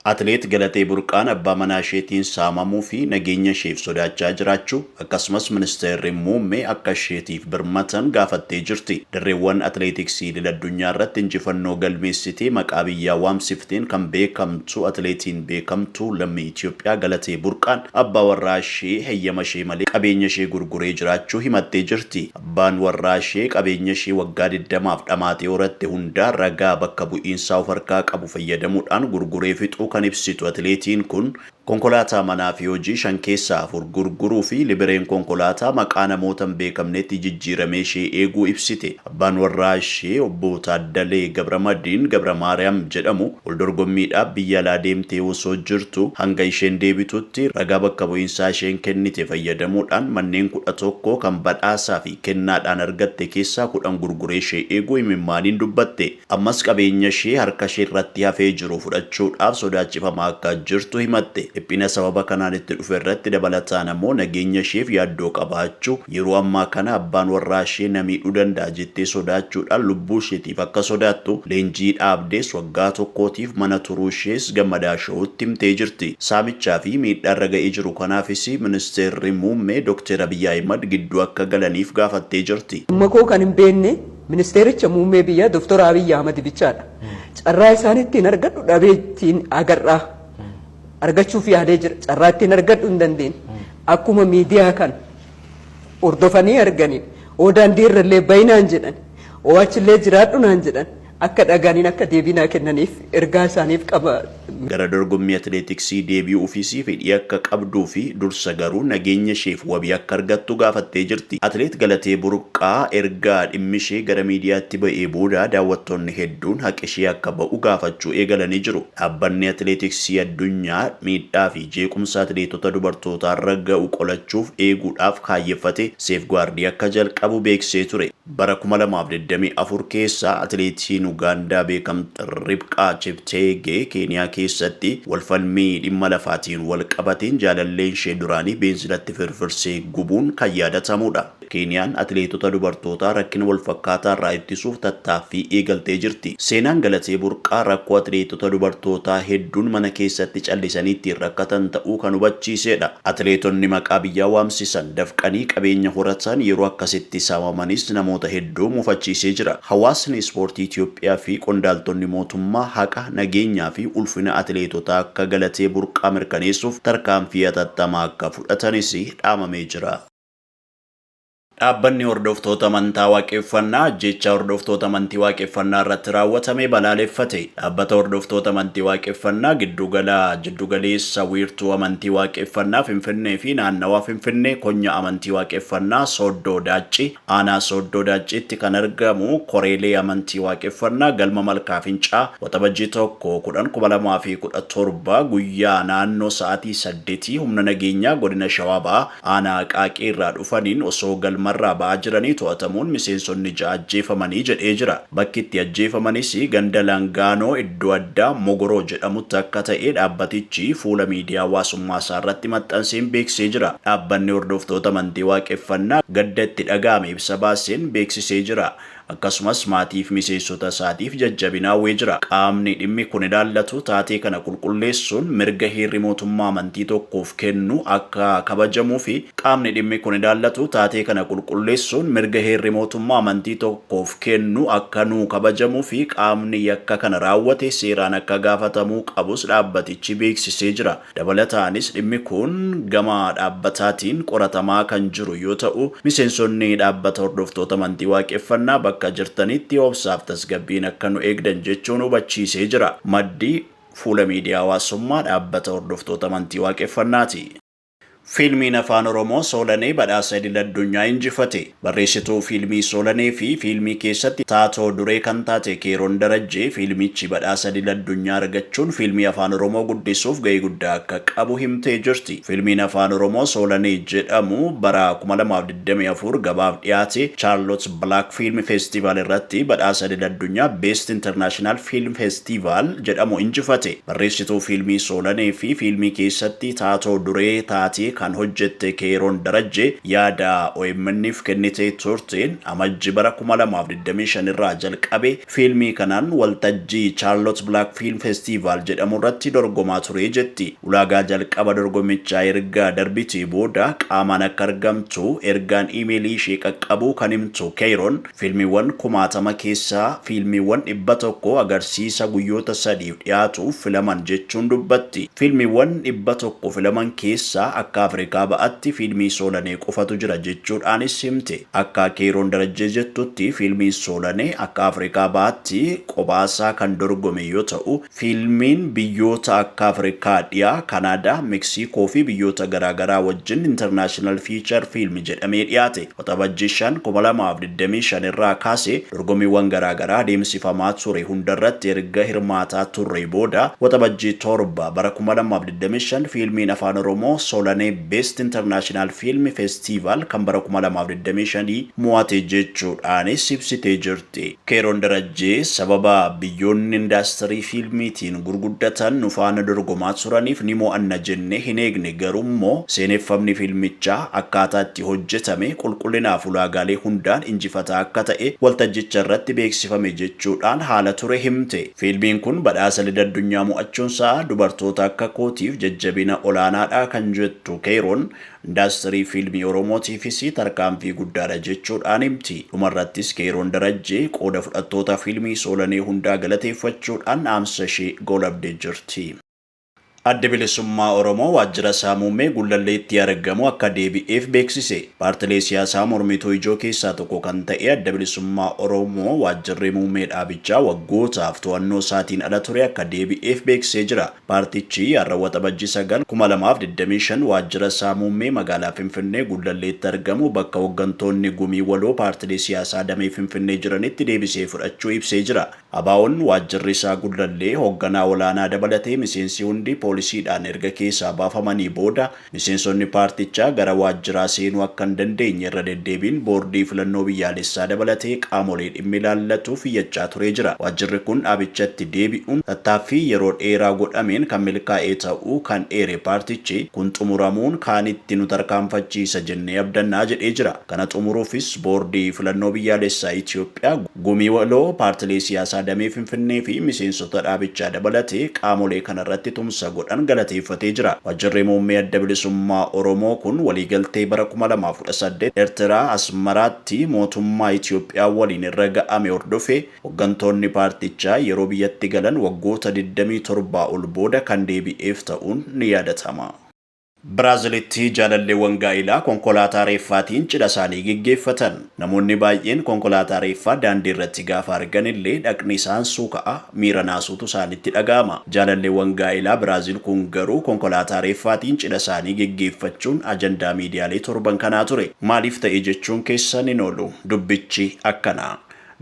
Atileet Galatee Burqaan abbaa manaa isheetiin saamamuu fi nageenya isheef sodaachaa jiraachuu akkasumas ministeerri muummee akka isheetiif birmatan gaafattee jirti. Dirreewwan atileetiksii idil-addunyaa irratti injifannoo galmeessitee maqaa biyyaa waamsifteen kan beekamtu atileetiin beekamtuu lammii Itoophiyaa Galatee Burqaan abbaa warraa ishee heeyyama ishee malee qabeenya ishee gurguree jiraachuu himattee jirti. Abbaan warraa ishee qabeenya ishee waggaa 20f dhamaatee horatte hundaa ragaa bakka bu'iinsaa of harkaa qabu fayyadamuudhaan gurguree fixuu kan ibsitu atileetiin kun konkolaataa manaa fi hojii 5 keessaa 4 gurguruu fi libereen konkolaataa maqaa namoota hin beekamnetti jijjiiramee ishee eeguu ibsite. Abbaan warraa ishee obbo Taaddalee Gabramadiin Gabramaariyaam jedhamu waldorgommiidhaaf biyya alaa deemtee osoo jirtu hanga isheen deebitutti ragaa bakka bu'iinsaa isheen kennite fayyadamuudhaan manneen 11 kan badhaasaa fi kennaadhaan argatte keessaa 10 gurguree ishee eeguu imimmaaniin dubbatte. Ammas qabeenya ishee harka ishee irratti hafee jiru fudhachuudhaaf sodaachifamaa akka jirtu himatte. Dhiphina sababa kanaan itti dhufe irratti dabalataan ammoo nageenya isheef yaaddoo qabaachuu yeroo ammaa kana abbaan warraa ishee miidhuu danda'a jettee sodaachuudhaan lubbuu isheetiif akka sodaattu leenjii dhaabdees waggaa tokkootiif mana turuu ishees gammadaa showutti himtee jirti. Saamichaa fi miidhaa irra ga'ee jiru kanaafis ministeerri muummee Dr. Abiy Ahmed gidduu akka galaniif gaafattee jirti. Makoo kan hin beekne ministeericha muummee biyyaa Dr. Abiy Ahmed bichaadha. Carraa isaaniitiin argadhu dhabeettiin agarraa. Argachuuf yaadee jira. Carraa ittiin argadhu hin dandeenye. Akkuma miidiyaa kan hordofanii arganiin daandii irrallee bayinaan jedhan achillee jiraadhu naan jedhan akka dhagaaniin akka deebinaa kennaniif ergaa isaaniif qaba. Gara dorgommii atileetiksii deebi'uu fi fedhii akka qabduu fi dursa garuu nageenya isheef wabii akka argattu gaafattee jirti. Atileet Galatee Burqaa ergaa dhimmi ishee gara miidiyaatti ba'ee booda daawwattoonni hedduun haqi ishee akka ba'u gaafachuu eegalanii jiru. Dhaabbanni atileetiksii addunyaa miidhaa fi jeequmsa atileetota dubartootaa irra ga'u qolachuuf eeguudhaaf kaayyeffate seefgaardii akka jalqabu beeksisee ture. Bara 2024 keessa atileetiin Ugaandaa beekamtu Ribqaa Cheptegei Keeniyaa keessatti walfalmii dhimma lafaatiin wal qabateen jaalalleen ishee duraanii beensilatti firfirsee gubuun kan yaadatamudha. Keeniyaan atileetota dubartootaa rakkina wal fakkaataa irraa ittisuuf tattaaffii eegaltee jirti. Seenaan Galatee Burqaa rakkoo atileetota dubartootaa hedduun mana keessatti callisanii ittiin rakkatan ta'uu kan hubachiisedha. Atileetonni maqaa biyyaa waamsisan dafqanii qabeenya horatan yeroo akkasitti saamamanis namoota hedduu mufachiisee jira. Hawaasni ispoortii Itoophiyaa fi qondaaltonni mootummaa haqa nageenyaa fi ulfina atileetotaa akka Galatee Burqaa mirkaneessuuf tarkaanfii hatattamaa akka fudhatanis dhaamamee jira. Dhaabbanni hordoftoota amantaa waaqeffannaa ajjeechaa hordoftoota amantii waaqeffannaa irratti raawwatame balaaleffate. Dhaabbata hordoftoota amantii waaqeffannaa jiddugaleessa wiirtuu amantii waaqeffannaa Finfinnee fi naannawaa Finfinnee konya amantii waaqeffannaa Sooddoo Daaccii aanaa Sooddoo Daacciitti kan argamu koreelee amantii waaqeffannaa galma Malkaa Fincaa waxabajjii 1/2017 guyyaa naannoo sa'aatii 8 humna nageenyaa godina Shawaa Bahaa aanaa Qaaqee irraa dhufaniin osoo galma irraa ba'aa jiranii to'atamuun miseensonni 6 ajjeefamanii jedhee jira. Bakki itti ajjeefamanis ganda Langaanoo iddoo addaa Mogoroo jedhamutti akka ta'e dhaabbatichi fuula miidiyaa hawaasummaa isaa irratti maxxanseen beeksisee jira. Dhaabbanni hordoftoota amantii waaqeffannaa gadda itti dhaga'ame ibsa baaseen beeksisee jira. Akkasumas maatiif miseensota isaatiif jajjabina hawwee jira. Qaamni dhimmi kun ilaallatu taatee kana qulqulleessuun mirga heerri mootummaa amantii tokkoof kennu akka kabajamuu fi qaamni dhimmi kun ilaallatu taatee kana qulqulleessuun mirga heerri mootummaa amantii tokkoof kennu akka nuu kabajamuu fi qaamni yakka kana raawwate seeraan akka gaafatamuu qabus dhaabbatichi beeksisee jira. Dabalataanis dhimmi kun gama dhaabbataatiin qoratamaa kan jiru yoo ta'u miseensonni dhaabbata hordoftoota amantii waaqeffannaa bakka jirtanitti obsaaf tasgabbiin akka nu eegdan jechuun hubachiisee jira. Maddi fuula miidiyaa hawaasummaa dhaabbata hordoftoota amantii waaqeffannaati. Fiilmiin afaan Oromoo Soolanee badhaasa idil-addunyaa injifate. Barreessituu fiilmii Soolanee fi fiilmii keessatti taatoo duree kan taate Keeroon Darajjee fiilmichi badhaasa idil-addunyaa argachuun fiilmii afaan Oromoo guddisuuf gahee guddaa akka qabu himtee jirti. Fiilmiin afaan Oromoo Soolanee jedhamu bara 2024 gabaaf dhiyaate Charlotte Black Film Festival irratti badhaasa idil-addunyaa Best International Film Festival jedhamu injifate. Barreessituu fiilmii Soolanee fi fiilmii keessatti taatoo duree taate kan hojjette Keeroon Darajjee yaada OMN'if kennitee turteen amajji bara 2025 irraa jalqabe fiilmii kanaan waltajjii Charlotte Black Film Festival jedhamu irratti dorgomaa ture jetti. Ulaagaa jalqaba dorgomichaa erga darbitii booda qaamaan akka argamtu ergaan iimeelii ishee qaqqabu kan himtu Keeroon fiilmiiwwan 1000 keessaa fiilmiiwwan 100 agarsiisa guyyoota 3 dhiyaatuuf filaman jechuun dubbatti. Fiilmiiwwan 100 filaman keessaa akka Afrikaa ba'atti fiilmii Soolanee qofatu jira jechuudhaanis himte. Akka Keeroon Darajjee jettutti fiilmii Soolanee akka Afrikaa ba'atti qobaasaa kan dorgome yoo ta'u fiilmiin biyyoota akka Afrikaa dhiyaa, Kanaadaa, Meeksikoo fi biyyoota garaagaraa wajjin International Feature Film jedhamee dhiyaate. Waxabajjii 2025 irraa kaasee dorgommiiwwan garaagaraa adeemsifamaa ture hundarratti erga hirmaataa turre booda waxabajjii 7 bara 2025 fiilmiin afaan Oromoo Soolanee Best International Film Festival kan bara 2025 mo'ate jechuudhaanis ibsitee jirti. Keeroon Darajjee sababa biyyoonni indaastirii fiilmiitiin gurguddatan nu faana dorgomaa turaniif ni mo'anna jennee hin eegne, garuu seeneffamni fiilmichaa akkaataa itti hojjetame qulqullinaaf ulaagaalee hundaan injifataa akka ta'e waltajjicha irratti beeksifame jechuudhaan haala ture himte. Fiilmiin kun badhaasa addunyaa mo'achuunsaa dubartoota akka kootiif jajjabina olaanaadha kan jettu Keeroon indaastirii fiilmii Oromootiifis tarkaanfii guddaadha jechuudhaan himti. Dhumarrattis Keeroon Darajjee qooda fudhattoota fiilmii Soolanee hundaa galateeffachuudhaan dhaamsa ishee goolabdee jirti. Adda Bilisummaa Oromoo waajjira isaa muummee Gullalleetti argamu akka deebi'eef beeksise. Paartilee siyaasaa mormituu ijoo keessaa tokko kan ta'e Adda Bilisummaa Oromoo waajjirri muummee dhaabichaa waggootaaf to'annoo isaatiin ala ture akka deebi'eef beeksisee jira. Paartichi har'a waxabajjii 9 2025 waajjira isaa muummee magaalaa Finfinnee Gullalleetti argamu bakka hooggantoonni gumii waloo paartilee siyaasaa damee Finfinnee jiranitti deebisee fudhachuu ibsee jira. Abaa'oon waajjirri isaa Gullallee hoogganaa olaanaa dabalatee miseensi hundi poolisiidhaan erga keessaa baafamanii booda miseensonni paartichaa gara waajjiraa seenuu akka hin dandeenye irra deddeebiin boordii filannoo biyyaalessaa dabalatee qaamolee dhimmi ilaallatuuf iyyachaa turee jira. Waajjirri kun dhaabichatti deebi'uun tattaaffii yeroo dheeraa godhameen kan milkaa'ee ta'uu kan eere paartichi kun xumuramuun kaanitti nu tarkaanfachiisa jennee abdannaa jedhee jira. Kana xumuruufis boordii filannoo biyyaalessaa Itoophiyaa gumii waloo paartilee siyaasaa damee Finfinnee fi miseensota dhaabichaa dabalatee qaamolee kanarratti tumsa godhan galateeffatee jira. Waajjirri muummee Adda Bilisummaa Oromoo kun waliigaltee bara 2018 Eertiraa Asmaraatti mootummaa Itoophiyaa waliin irra ga'ame hordofee hooggantoonni paartichaa yeroo biyyatti galan waggoota 27 ol booda kan deebi'eef ta'uun ni yaadatama. Biraazilitti jaalalleewwan gaa'ilaa konkolaataa reeffaatiin cidha isaanii geggeeffatan. Namoonni baay'een konkolaataa reeffaa daandii irratti gaafa argan illee dhaqni isaan suuka'a miira naasuutu isaanitti dhaga'ama. Jaalalleewwan gaa'ilaa Biraazil kun garuu konkolaataa reeffaatiin cidha isaanii geggeeffachuun ajandaa miidiyaalee torban kanaa ture. Maaliif ta'e jechuun keessan hin oolu. Dubbichi akkana.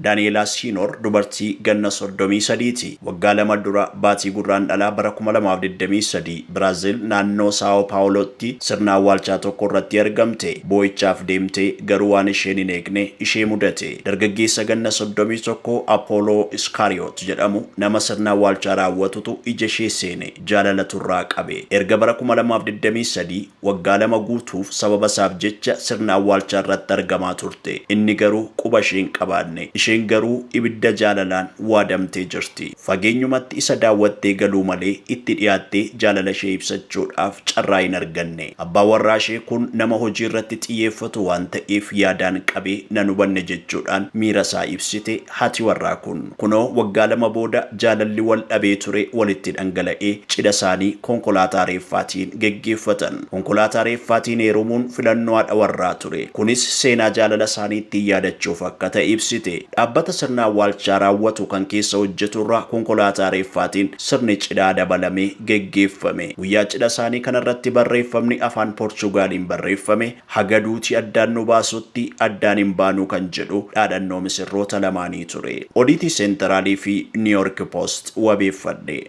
Daniela Sinor dubartii ganna 33ti. Waggaa 2 dura baatii gurraandhalaa bara 2023 Biraazil naannoo Sao Paulotti sirna awwaalchaa tokko irratti argamte. Boo'ichaaf deemtee garuu waan isheen hin eegne ishee mudate. Dargaggeessa ganna 31 Apollo Iskariot jedhamu nama sirna awwaalchaa raawwatutu ija ishee seene jaalala turraa qabe. Erga bara 2023 waggaa 2 guutuuf sababa isaaf jecha sirna awwaalchaa irratti argamaa turte. Inni garuu quba ishee hin qabaanne. Isheen garuu ibidda jaalalaan waadamtee jirti. Fageenyumatti isa daawwattee galuu malee itti dhiyaattee jaalala ishee ibsachuudhaaf carraa hin arganne. Abbaa warraa ishee kun nama hojii irratti xiyyeeffatu waan ta'eef yaadaan qabee nan hubanne jechuudhaan miira isaa ibsite haati warraa kun. Kunoo waggaa 2 booda jaalalli wal dhabee ture walitti dhangala'ee cidha isaanii konkolaataa reeffaatiin geggeeffatan. Konkolaataa reeffaatiin heerumuun filannoo haadha warraa ture. Kunis seenaa jaalala isaaniitti yaadachuuf akka ta'e ibsite. Dhaabbata sirna awwaalchaa raawwatu kan keessa hojjetu irraa konkolaataa reeffaatiin sirni cidhaa dabalamee geggeeffame. Guyyaa cidha isaanii kanarratti barreeffamni afaan Poorchugaaliin barreeffame haga duuti addaan nu baasutti addaan hin baanu kan jedhu dhaadannoo misirroota lamaanii ture. Odiitii Seenteraalii fi New York Post wabeeffadhe.